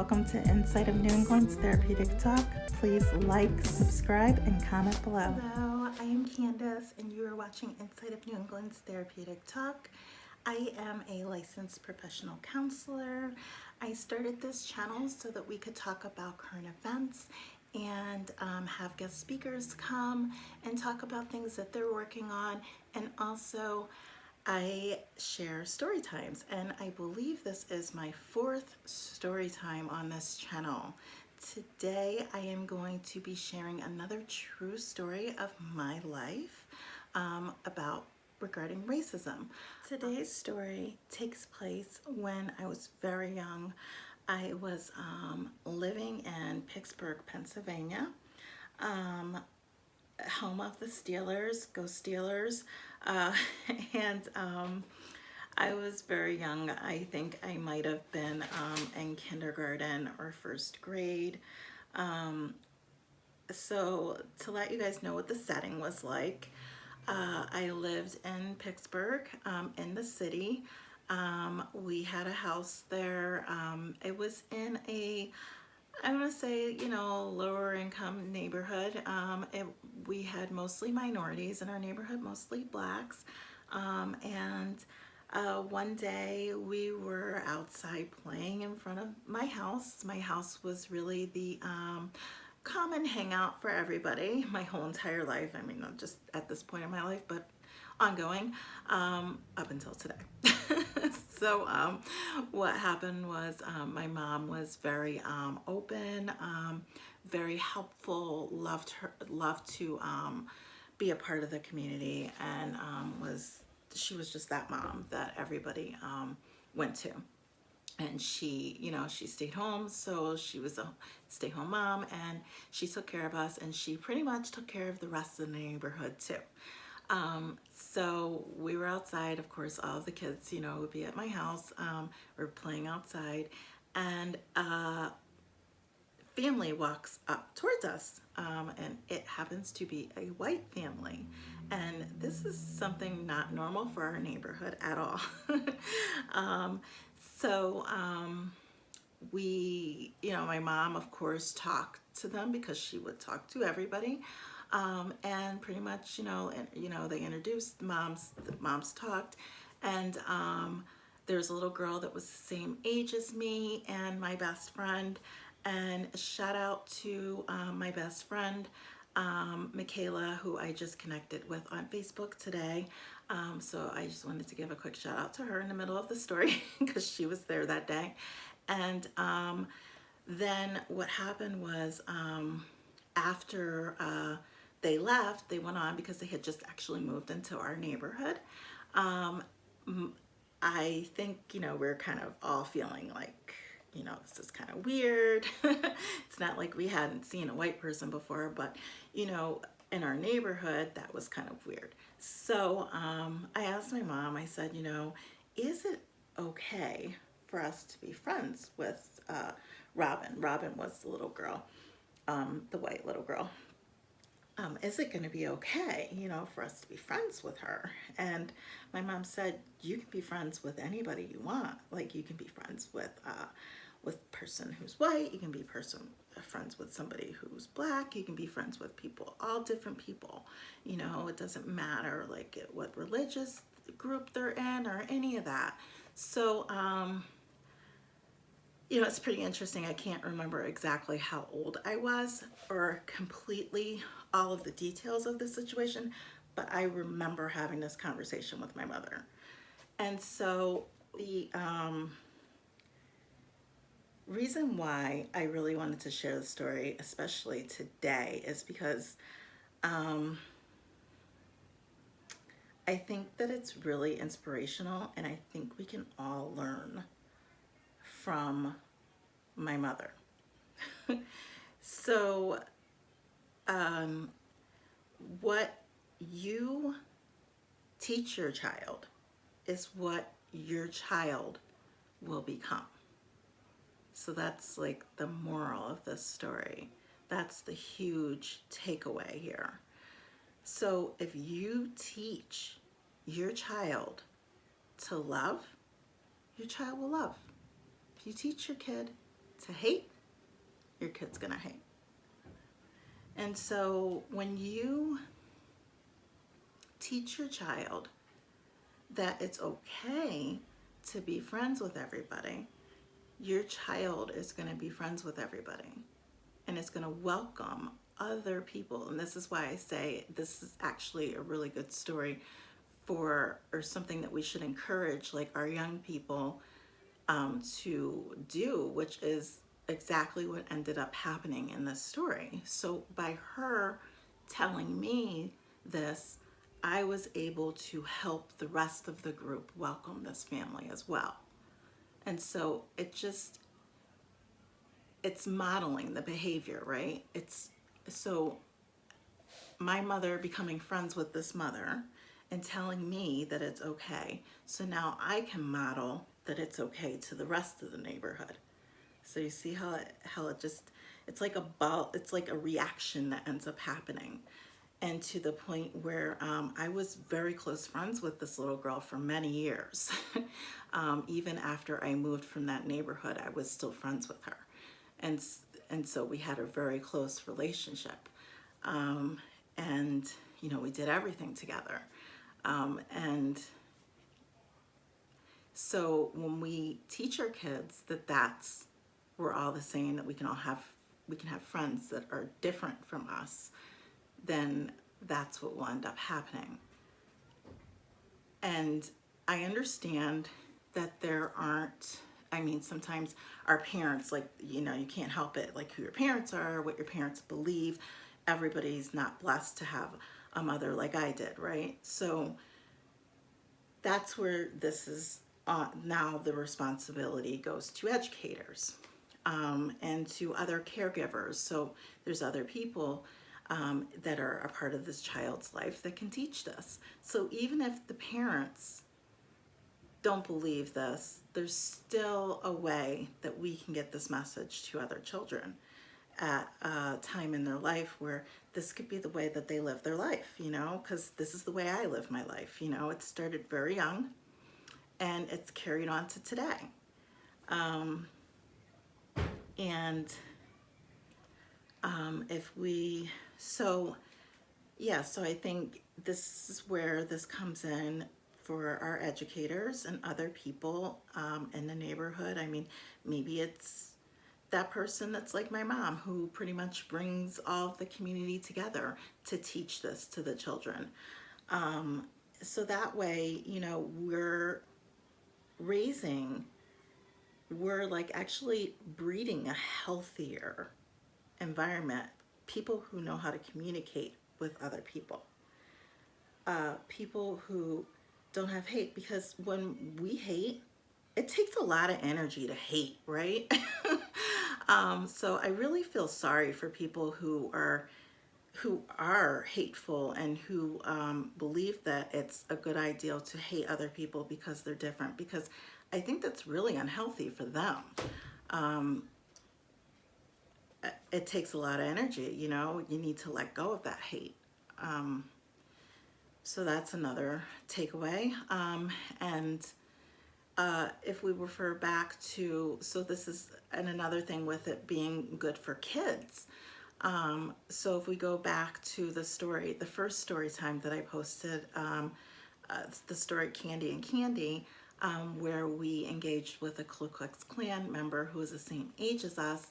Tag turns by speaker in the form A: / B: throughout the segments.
A: welcome to Inside of New England's Therapeutic Talk. Please like, subscribe, and comment below. Hello, I am Candace, and you are watching Inside of New England's Therapeutic Talk. I am a licensed professional counselor. I started this channel so that we could talk about current events and have guest speakers come and talk about things that they're working on, and also I share story times, and I believe this is my 4th story time on this channel. Today I am going to be sharing another true story of my life regarding racism. Today's story takes place when I was very young. I was living in Pittsburgh, Pennsylvania, home of the Steelers, go Steelers, and I was very young. I think I might have been in kindergarten or 1st grade. So to let you guys know what the setting was like, I lived in Pittsburgh, in the city. We had a house there. It was in I want to say, lower income neighborhood. We had mostly minorities in our neighborhood, mostly blacks. And one day we were outside playing in front of my house. My house was really the common hangout for everybody my whole entire life. I mean, not just at this point in my life, but ongoing up until today. So what happened was my mom was very open, very helpful, loved to be a part of the community, and she was just that mom that everybody went to. And she stayed home, so she was a stay-home mom, and she took care of us, and she pretty much took care of the rest of the neighborhood too. So we were outside, of course, all of the kids, would be at my house. We were playing outside, and a family walks up towards us, and it happens to be a white family. And this is something not normal for our neighborhood at all. So my mom, of course, talked to them because she would talk to everybody. And pretty much, they introduced the moms talked, and there's a little girl that was the same age as me and my best friend. And shout out to my best friend, Michaela, who I just connected with on Facebook today. So I just wanted to give a quick shout out to her in the middle of the story because she was there that day. And then what happened was after they left, they went on because they had just actually moved into our neighborhood. I think, we're kind of all feeling like, this is kind of weird. It's not like we hadn't seen a white person before, but, in our neighborhood, that was kind of weird. So I asked my mom, I said, is it okay for us to be friends with Robin? Robin was the little girl, the white little girl. Is it going to be okay, for us to be friends with her? And my mom said, you can be friends with anybody you want. Like, you can be friends with person who's white. You can be friends with somebody who's black. You can be friends with people, all different people. It doesn't matter like what religious group they're in or any of that. So, it's pretty interesting. I can't remember exactly how old I was or completely all of the details of the situation, but I remember having this conversation with my mother. And so the reason why I really wanted to share the story, especially today, is because I think that it's really inspirational, and I think we can all learn from my mother. So what you teach your child is what your child will become. So that's like the moral of this story. That's the huge takeaway here. So if you teach your child to love, your child will love. If you teach your kid to hate, your kid's gonna hate. And so when you teach your child that it's okay to be friends with everybody, your child is going to be friends with everybody, and it's going to welcome other people. And this is why I say this is actually a really good story for, or something that we should encourage like our young people to do, which is exactly what ended up happening in this story. So by her telling me this, I was able to help the rest of the group welcome this family as well. And so it's modeling the behavior, right? It's so my mother becoming friends with this mother and telling me that it's okay. So now I can model that it's okay to the rest of the neighborhood. So you see how it just, it's like a reaction that ends up happening. And to the point where I was very close friends with this little girl for many years. Even after I moved from that neighborhood, I was still friends with her. And so we had a very close relationship. And, you know, we did everything together. And so when we teach our kids that we're all the same, that we can have friends that are different from us, then that's what will end up happening. And I understand that there aren't, I mean, sometimes our parents, like, you know, you can't help it, like who your parents are, what your parents believe. Everybody's not blessed to have a mother like I did, right? So that's where this is, now the responsibility goes to educators and to other caregivers. So there's other people that are a part of this child's life that can teach this. So even if the parents don't believe this, there's still a way that we can get this message to other children at a time in their life where this could be the way that they live their life, you know, because this is the way I live my life. You know, it started very young and it's carried on to today. So I think this is where this comes in for our educators and other people in the neighborhood. I mean, maybe it's that person that's like my mom who pretty much brings all of the community together to teach this to the children. So that way, you know, we're like actually breeding a healthier environment, people who know how to communicate with other people, people who don't have hate, because when we hate, it takes a lot of energy to hate, right? So I really feel sorry for people who are hateful and who believe that it's a good idea to hate other people because they're different, because I think that's really unhealthy for them. It takes a lot of energy, you know, you need to let go of that hate. So that's another takeaway. And if we refer back to, so this is another thing with it being good for kids. So if we go back to the story, the first story time that I posted, the story Candy and Candy, where we engaged with a Ku Klux Klan member who was the same age as us,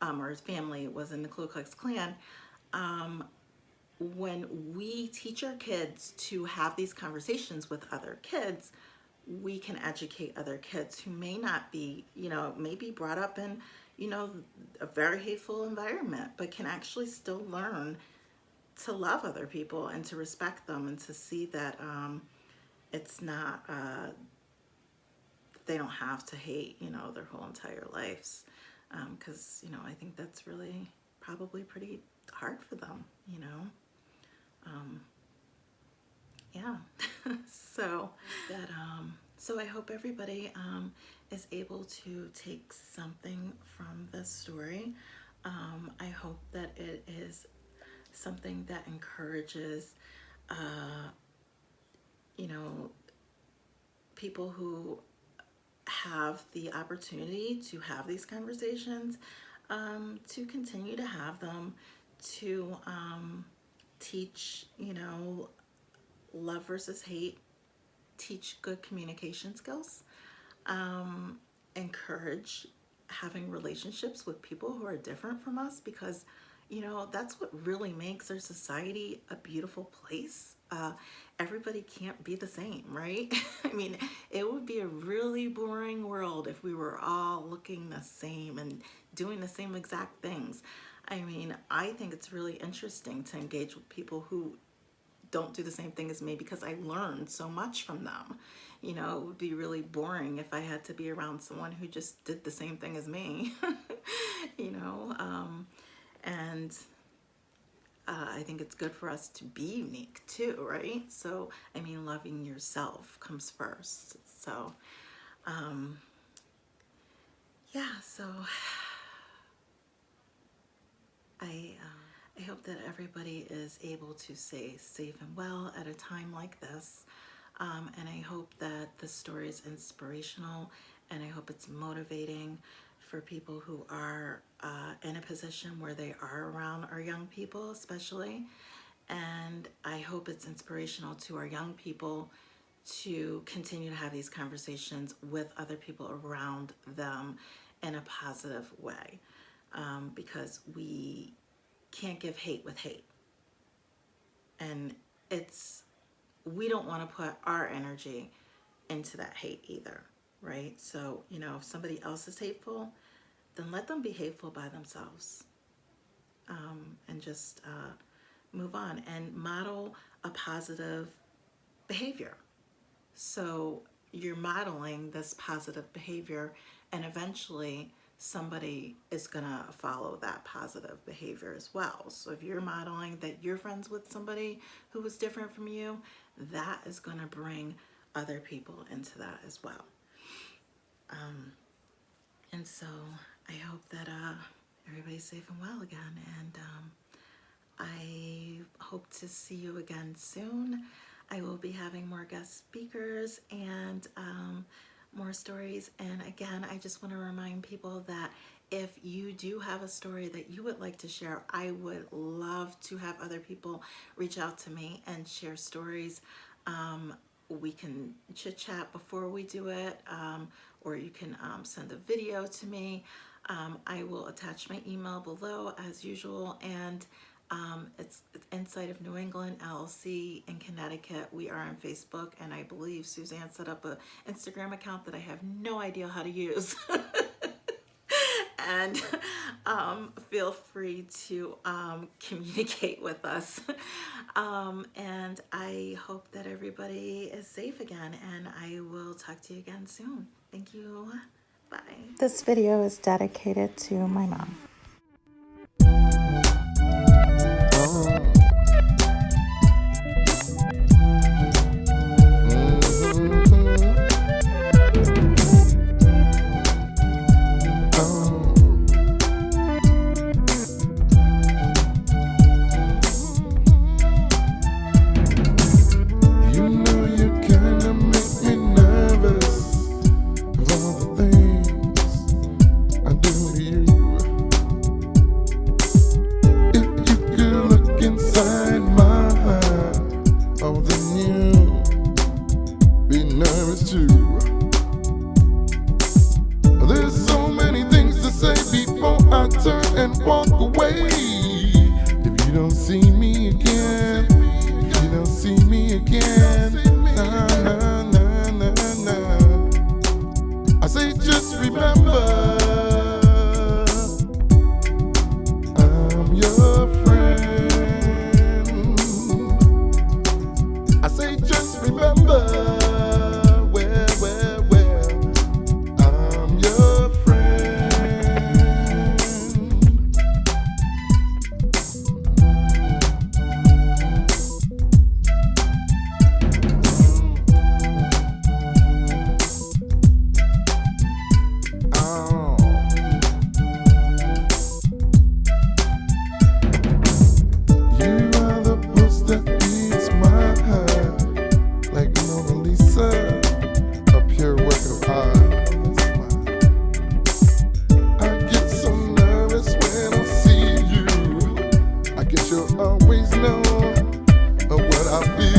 A: or his family was in the Ku Klux Klan. When we teach our kids to have these conversations with other kids, we can educate other kids who may not be, you know, maybe brought up in, you know, a very hateful environment, but can actually still learn to love other people and to respect them and to see that it's not, they don't have to hate, you know, their whole entire lives. Because, you know, I think that's really probably pretty hard for them, you know. Yeah. So that, so I hope everybody is able to take something from this story. I hope that it is something that encourages, you know, people who have the opportunity to have these conversations, to continue to have them, to teach, love versus hate, teach good communication skills, encourage having relationships with people who are different from us, because that's what really makes our society a beautiful place. Everybody can't be the same, right? I mean, it would be a really boring world if we were all looking the same and doing the same exact things. I mean, I think it's really interesting to engage with people who don't do the same thing as me, because I learned so much from them. It would be really boring if I had to be around someone who just did the same thing as me. And I think it's good for us to be unique too, right? So, I mean, loving yourself comes first. So, yeah, so I hope that everybody is able to stay safe and well at a time like this. And I hope that the story is inspirational, and I hope it's motivating for people who are in a position where they are around our young people, especially. And I hope it's inspirational to our young people to continue to have these conversations with other people around them in a positive way, because we can't give hate with hate. And we don't want to put our energy into that hate either, right? So, if somebody else is hateful, then let them be hateful by themselves, and just move on and model a positive behavior. So you're modeling this positive behavior, and eventually somebody is gonna follow that positive behavior as well. So if you're modeling that you're friends with somebody who is different from you, that is gonna bring other people into that as well. And so I hope that everybody's safe and well again, and I hope to see you again soon. I will be having more guest speakers and more stories. And again, I just want to remind people that if you do have a story that you would like to share, I would love to have other people reach out to me and share stories. We can chit chat before we do it, or you can send a video to me. I will attach my email below as usual, and it's Inside of New England LLC in Connecticut. We are on Facebook, and I believe Suzanne set up an Instagram account that I have no idea how to use. And feel free to communicate with us. And I hope that everybody is safe again, and I will talk to you again soon. Thank you. Bye. This video is dedicated to my mom.
B: I feel